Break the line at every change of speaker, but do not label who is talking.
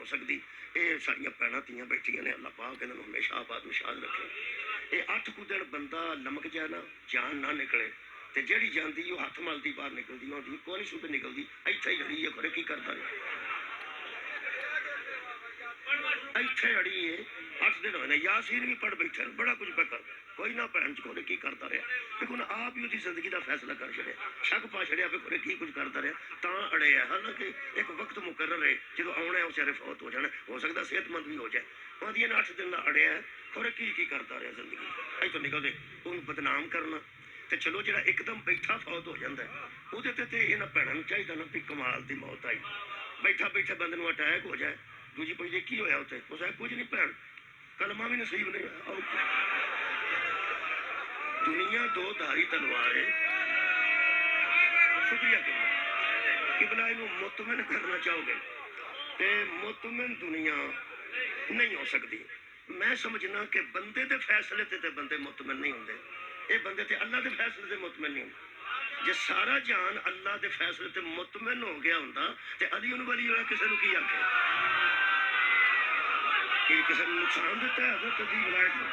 हो सकती। ये साड़ियाँ भैणां धीआं बैठियां ने, अल्लाह पाक इन्हां नूं हमेशा आबाद निशान रखे। ये 8 कुछ दिन बंदा लमक जाए ना, जान ना निकले, तो जिहड़ी जांदी वो हत्थ मलदी बाहर निकलदी होंदी, कोई नहीं सुध निकलदी, इत्थे ही अड़ी है, खरे की करदा रहे, इत्थे अड़ी है। 8 दिन होए यासीन भी पढ़ बैठे, बड़ा कुछ पे कर, कोई ना भैन च खोरे की करता रहा। देखो ना आप ही उसकी जिंदगी का फैसला कर छड़िया, शक पा छड़िया भी खोरे की कुछ करता रहा, तां अड़े है। हालांकि एक वक्त मुकर्रर है, जो आना है बेचारे फौत हो जाना, हो सकता सेहतमंद भी हो जाए, वह 8 दिन का अड़िया है, खोरे की करता रहा जिंदगी। अज तो निकलते उन्हें बदनाम करना, तो चलो जो एकदम बैठा फौत हो जाता है, वो इन्होंने भैनों को चाहिए ना भी कमाल की मौत आई, बैठा बैठे बंद को अटैक हो जाए, दूजी पुछते की होया उत्थे, उस कुछ नहीं भैन, कलमा भी नसीब नहीं होया। दुनिया दो धारी तलवार है। शुक्रिया किबला इनू मुतमिन करना चाहोगे, तो मुतमिन दुनिया नहीं हो सकती। मैं समझना कि बंदे के फैसले ते बंदे मुतमिन नहीं होंगे, ये बंदे ते अल्लाह के फैसले से मुतमिन नहीं होंगे। जे सारा जान अल्लाह के फैसले ते मुतमिन हो गया होंदा ते अली उन वली होया किसी की आखे, किसी नुकसान दिता है हज़रत अली विलायत